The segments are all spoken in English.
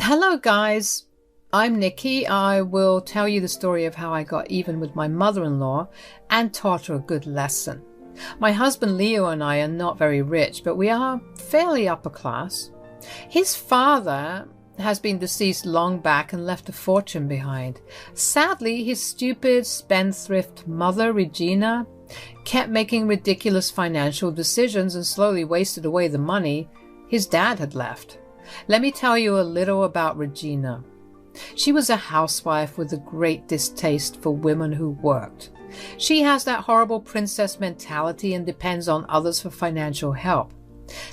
Hello guys, I'm Nikki. I will tell you the story of how I got even with my mother-in-law and taught her a good lesson. My husband Leo and I are not very rich, but we are fairly upper class. His father has been deceased long back and left a fortune behind. Sadly, his stupid spendthrift mother, Regina, kept making ridiculous financial decisions and slowly wasted away the money his dad had left. Let me tell you a little about Regina. She was a housewife with a great distaste for women who worked. She has that horrible princess mentality and depends on others for financial help.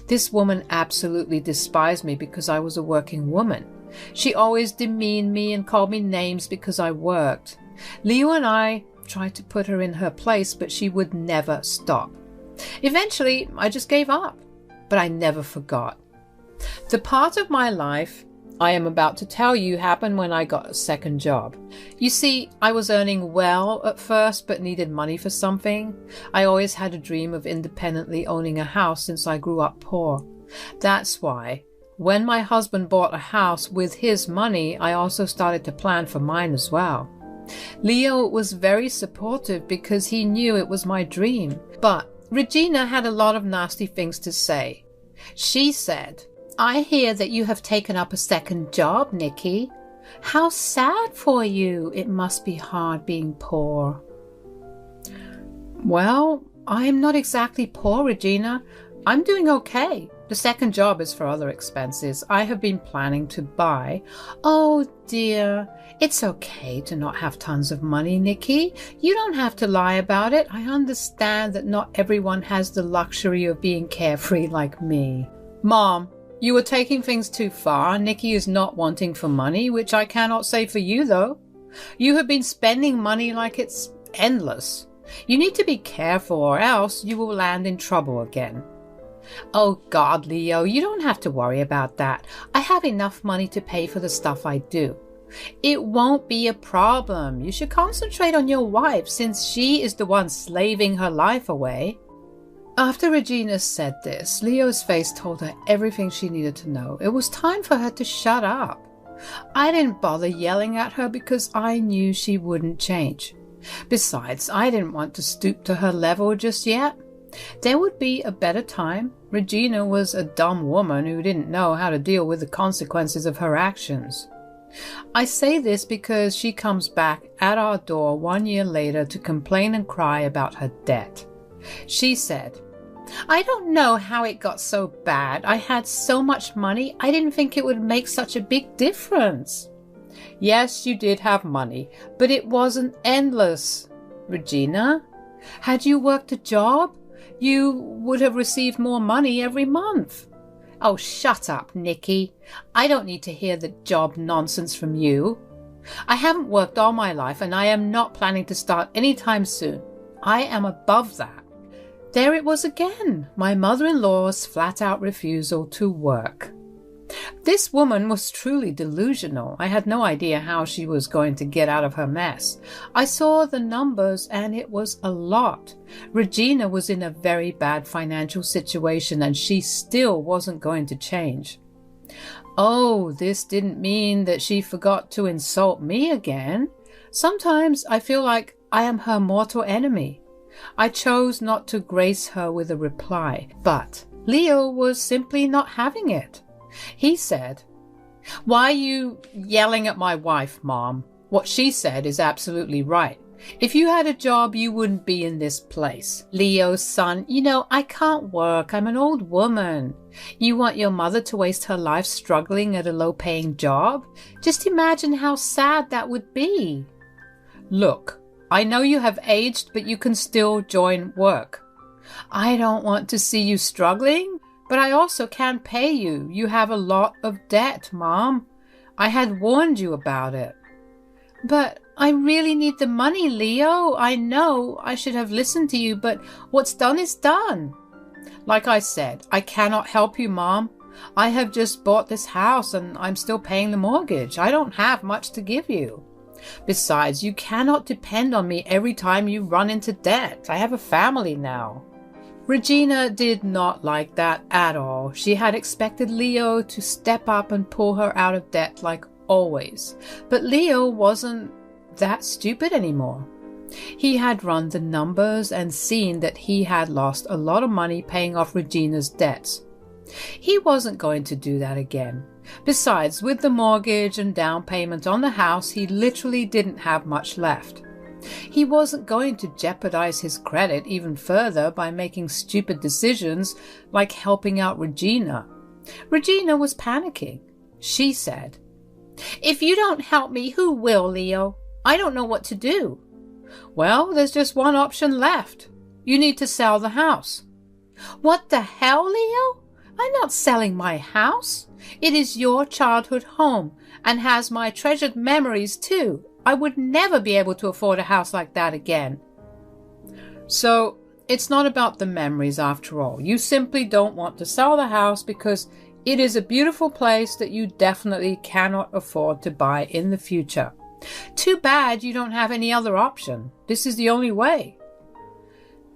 This woman absolutely despised me because I was a working woman. She always demeaned me and called me names because I worked. Leo and I tried to put her in her place, but she would never stop. Eventually, I just gave up, but I never forgot. The part of my life I am about to tell you happened when I got a second job. You see, I was earning well at first but needed money for something. I always had a dream of independently owning a house since I grew up poor. That's why, when my husband bought a house with his money, I also started to plan for mine as well. Leo was very supportive because he knew it was my dream. But Regina had a lot of nasty things to say. She said, "I hear that you have taken up a second job, Nikki. How sad for you. It must be hard being poor." Well, I am not exactly poor, Regina. I'm doing okay. The second job is for other expenses I have been planning to buy. Oh dear, it's okay to not have tons of money, Nikki. You don't have to lie about it. I understand that not everyone has the luxury of being carefree like me. Mom, you are taking things too far. Nikki is not wanting for money, which I cannot say for you, though. You have been spending money like it's endless. You need to be careful or else you will land in trouble again. Oh God, Leo, you don't have to worry about that. I have enough money to pay for the stuff I do. It won't be a problem. You should concentrate on your wife since she is the one slaving her life away. After Regina said this, Leo's face told her everything she needed to know. It was time for her to shut up. I didn't bother yelling at her because I knew she wouldn't change. Besides, I didn't want to stoop to her level just yet. There would be a better time. Regina was a dumb woman who didn't know how to deal with the consequences of her actions. I say this because she comes back at our door 1 year later to complain and cry about her debt. She said, "I don't know how it got so bad. I had so much money, I didn't think it would make such a big difference." Yes, you did have money, but it wasn't endless. Regina, had you worked a job, you would have received more money every month. Oh, shut up, Nikki. I don't need to hear the job nonsense from you. I haven't worked all my life, and I am not planning to start anytime soon. I am above that. There it was again, my mother-in-law's flat-out refusal to work. This woman was truly delusional. I had no idea how she was going to get out of her mess. I saw the numbers and it was a lot. Regina was in a very bad financial situation and she still wasn't going to change. Oh, this didn't mean that she forgot to insult me again. Sometimes I feel like I am her mortal enemy. I chose not to grace her with a reply, but Leo was simply not having it. He said, "Why are you yelling at my wife, Mom? What she said is absolutely right. If you had a job, you wouldn't be in this place. Leo, son, you know, I can't work. I'm an old woman. You want your mother to waste her life struggling at a low-paying job? Just imagine how sad that would be. Look, I know you have aged, but you can still join work. I don't want to see you struggling, but I also can't pay you. You have a lot of debt, Mom. I had warned you about it." "But I really need the money, Leo. I know I should have listened to you, but what's done is done." "Like I said, I cannot help you, Mom. I have just bought this house and I'm still paying the mortgage. I don't have much to give you. Besides, you cannot depend on me every time you run into debt. I have a family now." Regina did not like that at all. She had expected Leo to step up and pull her out of debt like always. But Leo wasn't that stupid anymore. He had run the numbers and seen that he had lost a lot of money paying off Regina's debts. He wasn't going to do that again. Besides, with the mortgage and down payment on the house, he literally didn't have much left. He wasn't going to jeopardize his credit even further by making stupid decisions like helping out Regina. Regina was panicking. She said, "If you don't help me, who will, Leo? I don't know what to do." "Well, there's just one option left. You need to sell the house." "What the hell, Leo? I'm not selling my house. It is your childhood home and has my treasured memories too. I would never be able to afford a house like that again." So, it's not about the memories after all. You simply don't want to sell the house because it is a beautiful place that you definitely cannot afford to buy in the future. Too bad you don't have any other option. This is the only way.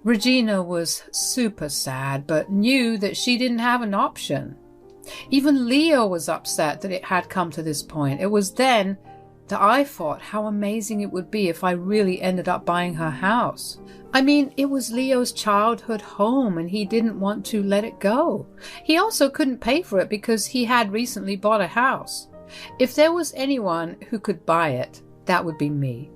Regina was super sad, but knew that she didn't have an option. Even Leo was upset that it had come to this point. It was then that I thought how amazing it would be if I really ended up buying her house. I mean, it was Leo's childhood home and he didn't want to let it go. He also couldn't pay for it because he had recently bought a house. If there was anyone who could buy it, that would be me.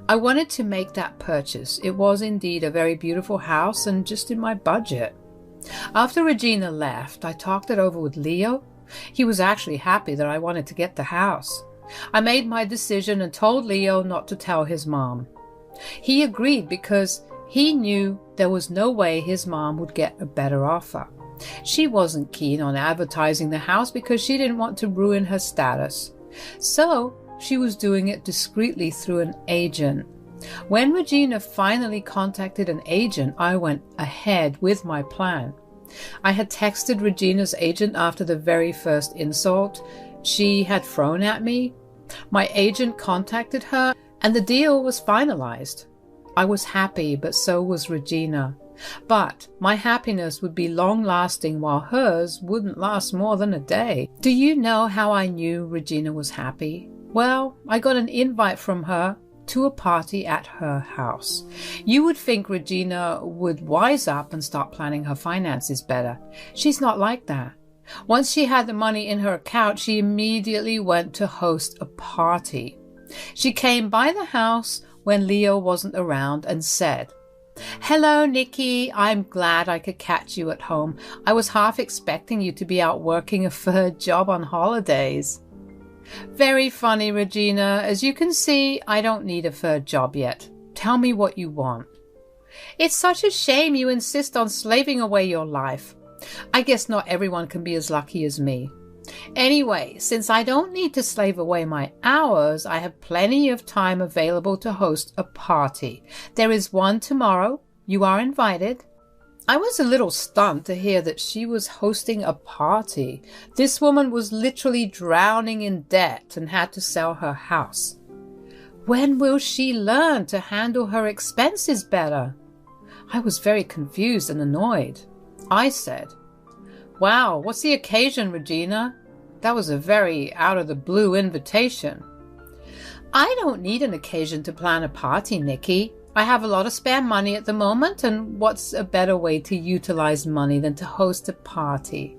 I wanted to make that purchase. It was indeed a very beautiful house and just in my budget. After Regina left, I talked it over with Leo. He was actually happy that I wanted to get the house. I made my decision and told Leo not to tell his mom. He agreed because he knew there was no way his mom would get a better offer. She wasn't keen on advertising the house because she didn't want to ruin her status. So she was doing it discreetly through an agent. When Regina finally contacted an agent, I went ahead with my plan. I had texted Regina's agent after the very first insult she had thrown at me. My agent contacted her and the deal was finalized. I was happy, but so was Regina. But my happiness would be long-lasting while hers wouldn't last more than a day. Do you know how I knew Regina was happy? Well, I got an invite from her to a party at her house. You would think Regina would wise up and start planning her finances better. She's not like that. Once she had the money in her account, she immediately went to host a party. She came by the house when Leo wasn't around and said, "Hello, Nikki. I'm glad I could catch you at home. I was half expecting you to be out working a third job on holidays." Very funny, Regina. As you can see, I don't need a third job yet. Tell me what you want. It's such a shame you insist on slaving away your life. I guess not everyone can be as lucky as me. Anyway, since I don't need to slave away my hours, I have plenty of time available to host a party. There is one tomorrow. You are invited. I was a little stunned to hear that she was hosting a party. This woman was literally drowning in debt and had to sell her house. When will she learn to handle her expenses better? I was very confused and annoyed. I said, "Wow, what's the occasion, Regina? That was a very out-of-the-blue invitation." "I don't need an occasion to plan a party, Nikki. I have a lot of spare money at the moment, and what's a better way to utilize money than to host a party?"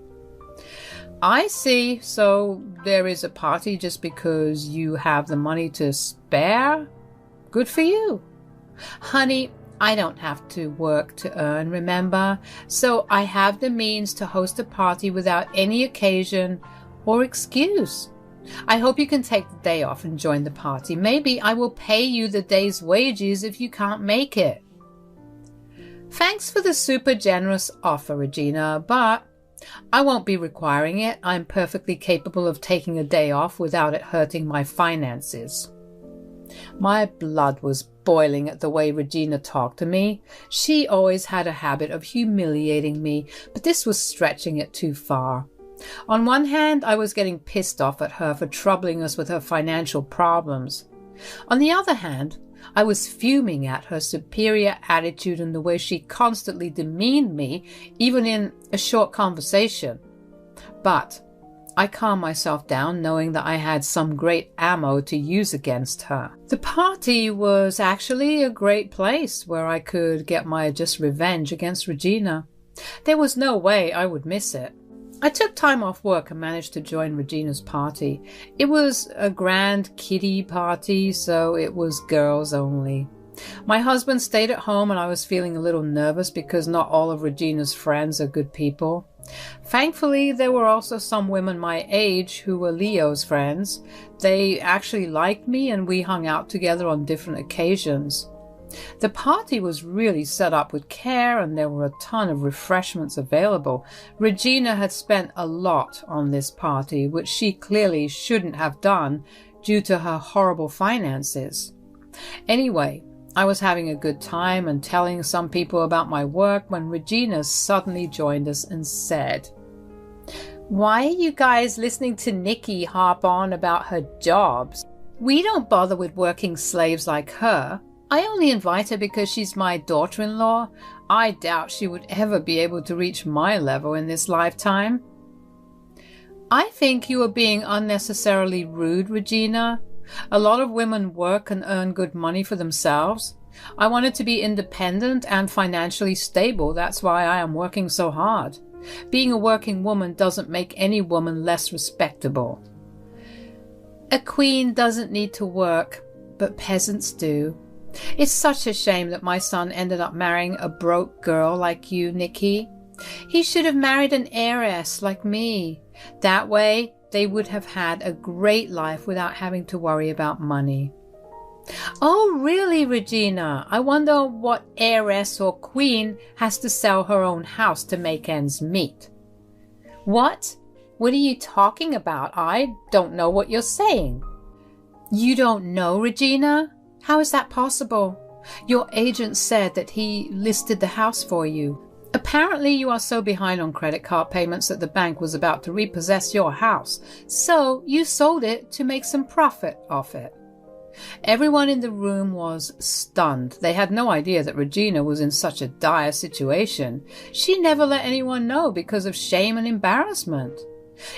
"I see. So there is a party just because you have the money to spare? Good for you." "Honey, I don't have to work to earn, remember? So I have the means to host a party without any occasion or excuse. I hope you can take the day off and join the party. Maybe I will pay you the day's wages if you can't make it." "Thanks for the super generous offer, Regina, but I won't be requiring it. I'm perfectly capable of taking a day off without it hurting my finances." My blood was boiling at the way Regina talked to me. She always had a habit of humiliating me, but this was stretching it too far. On one hand, I was getting pissed off at her for troubling us with her financial problems. On the other hand, I was fuming at her superior attitude and the way she constantly demeaned me, even in a short conversation. But I calmed myself down, knowing that I had some great ammo to use against her. The party was actually a great place where I could get my just revenge against Regina. There was no way I would miss it. I took time off work and managed to join Regina's party. It was a grand kiddie party, so it was girls only. My husband stayed at home and I was feeling a little nervous because not all of Regina's friends are good people. Thankfully, there were also some women my age who were Leo's friends. They actually liked me and we hung out together on different occasions. The party was really set up with care and there were a ton of refreshments available. Regina had spent a lot on this party, which she clearly shouldn't have done due to her horrible finances. Anyway, I was having a good time and telling some people about my work when Regina suddenly joined us and said, "Why are you guys listening to Nikki harp on about her jobs? We don't bother with working slaves like her. I only invite her because she's my daughter-in-law. I doubt she would ever be able to reach my level in this lifetime." "I think you are being unnecessarily rude, Regina. A lot of women work and earn good money for themselves. I wanted to be independent and financially stable. That's why I am working so hard. Being a working woman doesn't make any woman less respectable." "A queen doesn't need to work, but peasants do. It's such a shame that my son ended up marrying a broke girl like you, Nikki. He should have married an heiress like me. That way, they would have had a great life without having to worry about money." "Oh, really, Regina? I wonder what heiress or queen has to sell her own house to make ends meet." "What? What are you talking about? I don't know what you're saying." "You don't know, Regina? How is that possible? Your agent said that he listed the house for you. Apparently you are so behind on credit card payments that the bank was about to repossess your house, so you sold it to make some profit off it." Everyone in the room was stunned. They had no idea that Regina was in such a dire situation. She never let anyone know because of shame and embarrassment.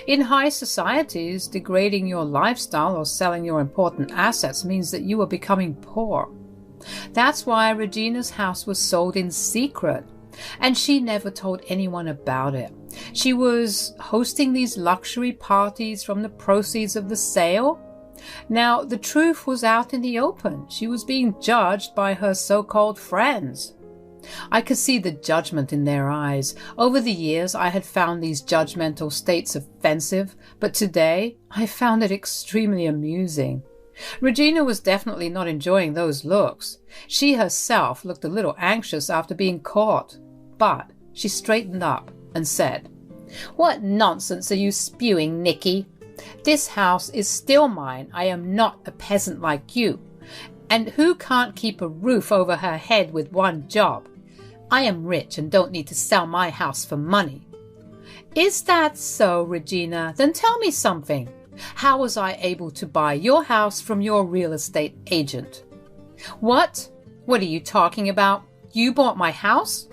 In high societies, degrading your lifestyle or selling your important assets means that you are becoming poor. That's why Regina's house was sold in secret, and she never told anyone about it. She was hosting these luxury parties from the proceeds of the sale. Now, the truth was out in the open. She was being judged by her so-called friends. I could see the judgment in their eyes. Over the years, I had found these judgmental states offensive, but today I found it extremely amusing. Regina was definitely not enjoying those looks. She herself looked a little anxious after being caught, but she straightened up and said, "What nonsense are you spewing, Nikki? This house is still mine. I am not a peasant like you. And who can't keep a roof over her head with one job? I am rich and don't need to sell my house for money." "Is that so, Regina? Then tell me something. How was I able to buy your house from your real estate agent?" "What? What are you talking about? You bought my house?"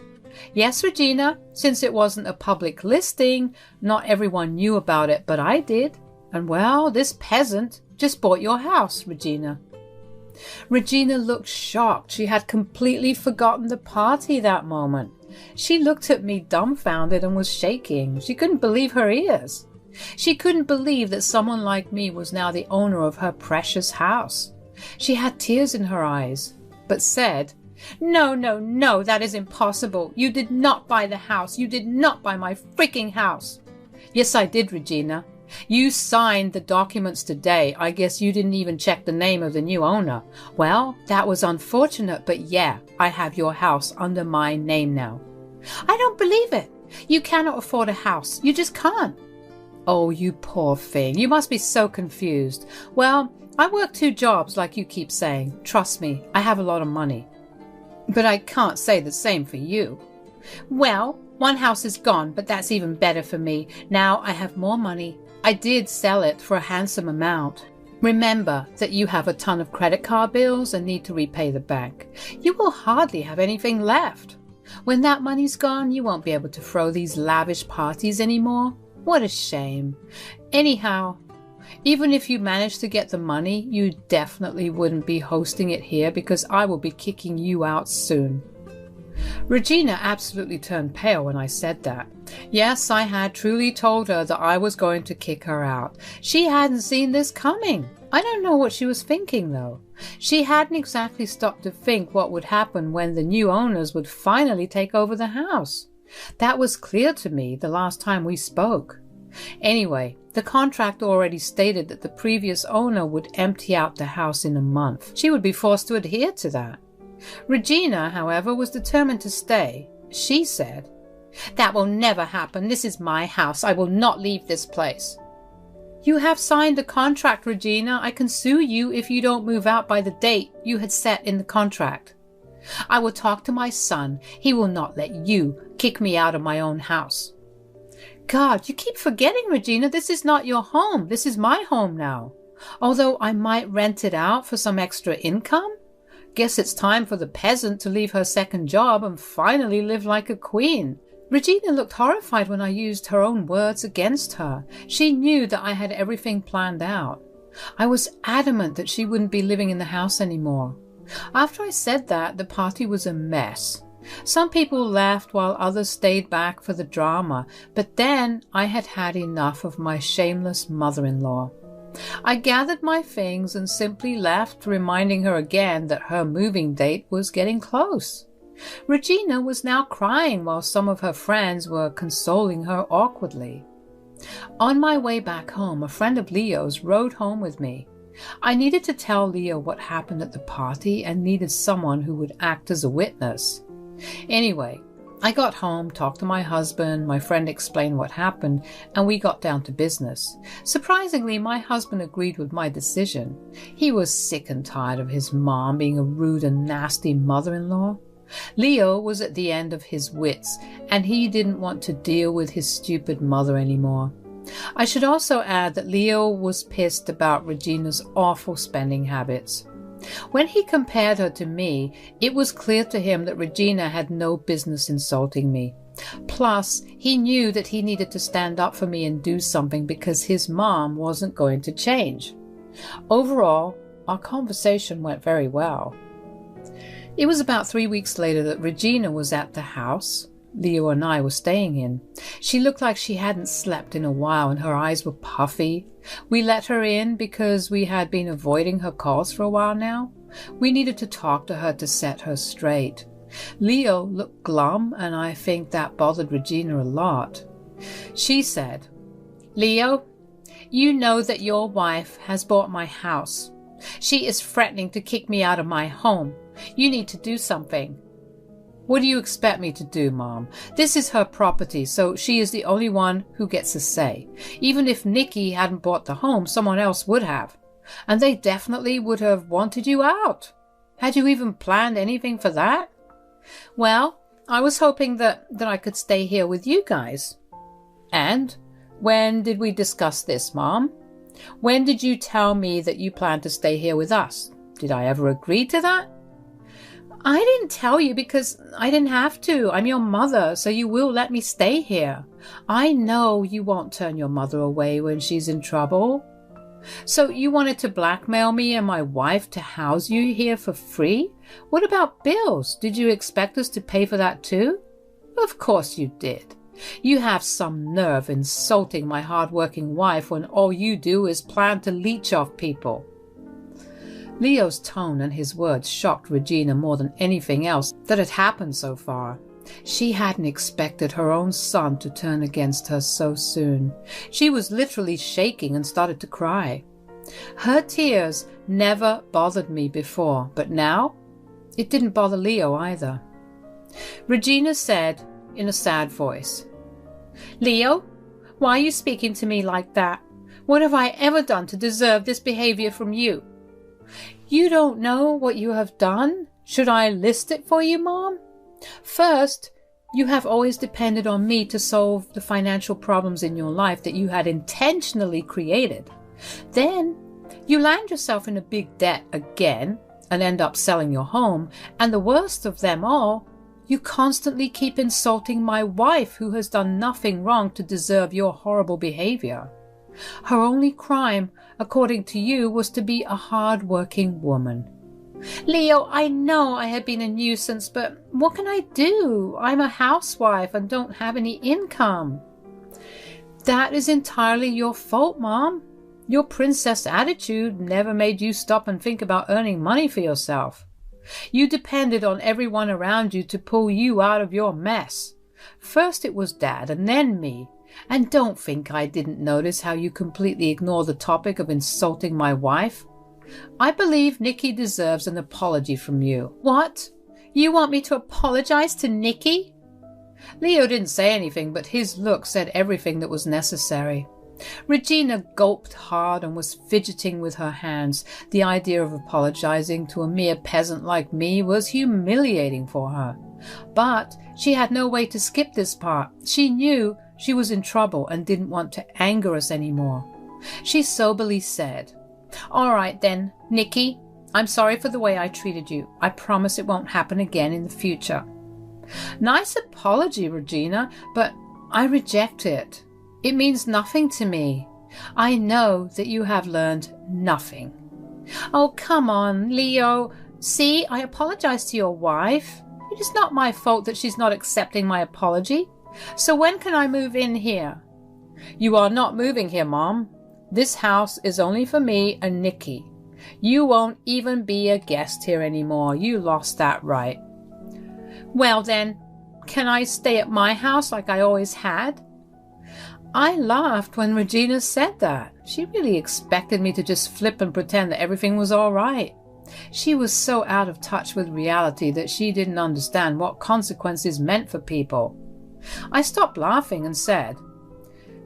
"Yes, Regina. Since it wasn't a public listing, not everyone knew about it, but I did. And well, this peasant just bought your house, Regina." Regina looked shocked. She had completely forgotten the party that moment. She looked at me dumbfounded and was shaking. She couldn't believe her ears. She couldn't believe that someone like me was now the owner of her precious house. She had tears in her eyes, but said, No, no, no, that is impossible. You did not buy the house. You did not buy my freaking house." "Yes, I did, Regina. You signed the documents today. I guess you didn't even check the name of the new owner. Well, that was unfortunate, but yeah, I have your house under my name now." "I don't believe it. You cannot afford a house. You just can't." "Oh, you poor thing. You must be so confused. Well, I work 2 jobs like you keep saying. Trust me, I have a lot of money. But I can't say the same for you." "Well, one house is gone, but that's even better for me. Now I have more money. I did sell it for a handsome amount." Remember that you have a ton of credit card bills and need to repay the bank. You will hardly have anything left. When that money's gone, you won't be able to throw these lavish parties anymore. What a shame. Anyhow, even if you manage to get the money, you definitely wouldn't be hosting it here because I will be kicking you out soon. Regina absolutely turned pale when I said that. Yes, I had truly told her that I was going to kick her out. She hadn't seen this coming. I don't know what she was thinking, though. She hadn't exactly stopped to think what would happen when the new owners would finally take over the house. That was clear to me the last time we spoke. Anyway, the contract already stated that the previous owner would empty out the house in a month. She would be forced to adhere to that. Regina, however, was determined to stay. She said, "That will never happen. This is my house. I will not leave this place." "You have signed the contract, Regina. I can sue you if you don't move out by the date you had set in the contract. I will talk to my son. He will not let you kick me out of my own house." God, you keep forgetting, Regina, this is not your home. This is my home now. Although I might rent it out for some extra income. Guess it's time for the peasant to leave her second job and finally live like a queen. Regina looked horrified when I used her own words against her. She knew that I had everything planned out. I was adamant that she wouldn't be living in the house anymore. After I said that, the party was a mess. Some people left while others stayed back for the drama, but then I had had enough of my shameless mother-in-law. I gathered my things and simply left, reminding her again that her moving date was getting close. Regina was now crying while some of her friends were consoling her awkwardly. On my way back home, a friend of Leo's rode home with me. I needed to tell Leo what happened at the party and needed someone who would act as a witness. Anyway, I got home, talked to my husband, my friend explained what happened, and we got down to business. Surprisingly, my husband agreed with my decision. He was sick and tired of his mom being a rude and nasty mother-in-law. Leo was at the end of his wits, and he didn't want to deal with his stupid mother anymore. I should also add that Leo was pissed about Regina's awful spending habits. When he compared her to me, it was clear to him that Regina had no business insulting me. Plus, he knew that he needed to stand up for me and do something because his mom wasn't going to change. Overall, our conversation went very well. It was about 3 weeks later that Regina was at the house Leo and I were staying in. She looked like she hadn't slept in a while and her eyes were puffy. We let her in because we had been avoiding her calls for a while now. We needed to talk to her to set her straight. Leo looked glum and I think that bothered Regina a lot. She said, "Leo, you know that your wife has bought my house. She is threatening to kick me out of my home. You need to do something." "What do you expect me to do, Mom? This is her property, so she is the only one who gets a say. Even if Nikki hadn't bought the home, someone else would have. And they definitely would have wanted you out. Had you even planned anything for that?" "Well, I was hoping that I could stay here with you guys." "And when did we discuss this, Mom? When did you tell me that you planned to stay here with us? Did I ever agree to that?" "I didn't tell you because I didn't have to. I'm your mother, so you will let me stay here. I know you won't turn your mother away when she's in trouble." "So you wanted to blackmail me and my wife to house you here for free? What about bills? Did you expect us to pay for that too?" "Of course you did. You have some nerve insulting my hard-working wife when all you do is plan to leech off people." Leo's tone and his words shocked Regina more than anything else that had happened so far. She hadn't expected her own son to turn against her so soon. She was literally shaking and started to cry. Her tears never bothered me before, but now it didn't bother Leo either. Regina said in a sad voice, "Leo, why are you speaking to me like that? What have I ever done to deserve this behavior from you?" "You don't know what you have done? Should I list it for you, Mom? First, you have always depended on me to solve the financial problems in your life that you had intentionally created. Then, You land yourself in a big debt again and end up selling your home, and the worst of them all, you constantly keep insulting my wife, who has done nothing wrong to deserve your horrible behavior. Her only crime, according to you, was to be a hard-working woman. Leo, I know I have been a nuisance, but what can I do? I'm a housewife and don't have any income. That is entirely your fault, Mom. Your princess attitude never made you stop and think about earning money for yourself. You depended on everyone around you to pull you out of your mess. First it was Dad and then me. And don't think I didn't notice how you completely ignore the topic of insulting my wife. I believe Nikki deserves an apology from you. What? You want me to apologize to Nikki? Leo didn't say anything, but his look said everything that was necessary. Regina gulped hard and was fidgeting with her hands. The idea of apologizing to a mere peasant like me was humiliating for her. But she had no way to skip this part. She knew she was in trouble and didn't want to anger us anymore. She soberly said, "All right then, Nikki, I'm sorry for the way I treated you. I promise it won't happen again in the future." Nice apology, Regina, but I reject it. It means nothing to me. I know that you have learned nothing. Oh, come on, Leo. See, I apologize to your wife. It is not my fault that she's not accepting my apology. So when can I move in here? You are not moving here, Mom. This house is only for me and Nikki. You won't even be a guest here anymore. You lost that right. Well then, can I stay at my house like I always had? I laughed when Regina said that. She really expected me to just flip and pretend that everything was all right. She was so out of touch with reality that she didn't understand what consequences meant for people. I stopped laughing and said,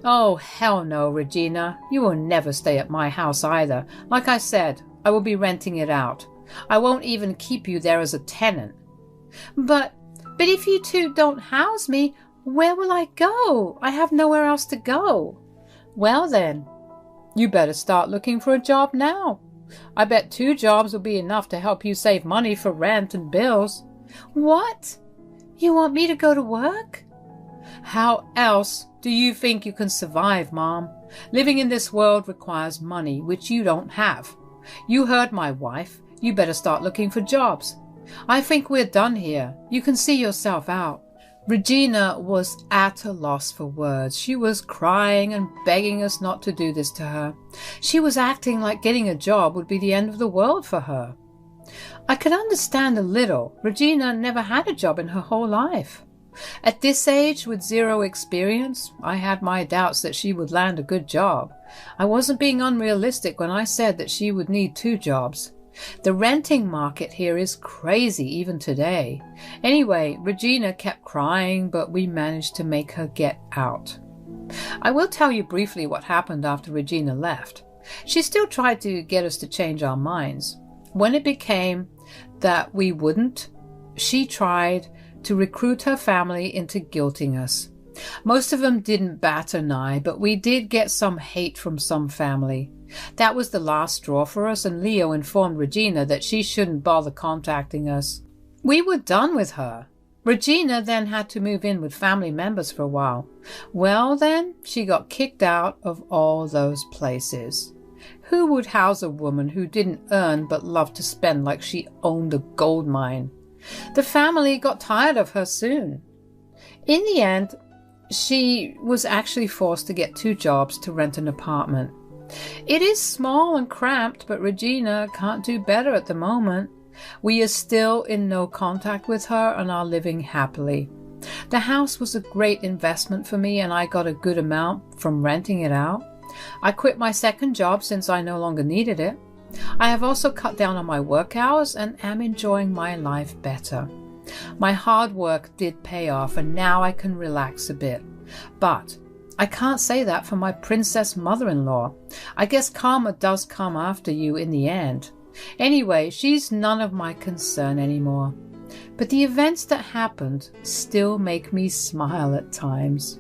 "Oh, hell no, Regina. You will never stay at my house either. Like I said, I will be renting it out. I won't even keep you there as a tenant." But if you two don't house me, where will I go? I have nowhere else to go." "Well then, you better start looking for a job now. I bet 2 jobs will be enough to help you save money for rent and bills." "What? You want me to go to work?" "How else do you think you can survive, Mom? Living in this world requires money, which you don't have. You heard my wife. You better start looking for jobs. I think we're done here. You can see yourself out." Regina was at a loss for words. She was crying and begging us not to do this to her. She was acting like getting a job would be the end of the world for her. I could understand a little. Regina never had a job in her whole life. At this age, with 0 experience, I had my doubts that she would land a good job. I wasn't being unrealistic when I said that she would need 2 jobs. The renting market here is crazy even today. Anyway, Regina kept crying, but we managed to make her get out. I will tell you briefly what happened after Regina left. She still tried to get us to change our minds. When it became that we wouldn't, she tried to recruit her family into guilting us. Most of them didn't bat an eye, but we did get some hate from some family. That was the last straw for us, and Leo informed Regina that she shouldn't bother contacting us. We were done with her. Regina then had to move in with family members for a while. Well then, she got kicked out of all those places. Who would house a woman who didn't earn but loved to spend like she owned a gold mine? The family got tired of her soon. In the end, she was actually forced to get 2 jobs to rent an apartment. It is small and cramped, but Regina can't do better at the moment. We are still in no contact with her and are living happily. The house was a great investment for me, and I got a good amount from renting it out. I quit my 2nd job since I no longer needed it. I have also cut down on my work hours and am enjoying my life better. My hard work did pay off, and now I can relax a bit. But I can't say that for my princess mother-in-law. I guess karma does come after you in the end. Anyway, she's none of my concern anymore. But the events that happened still make me smile at times.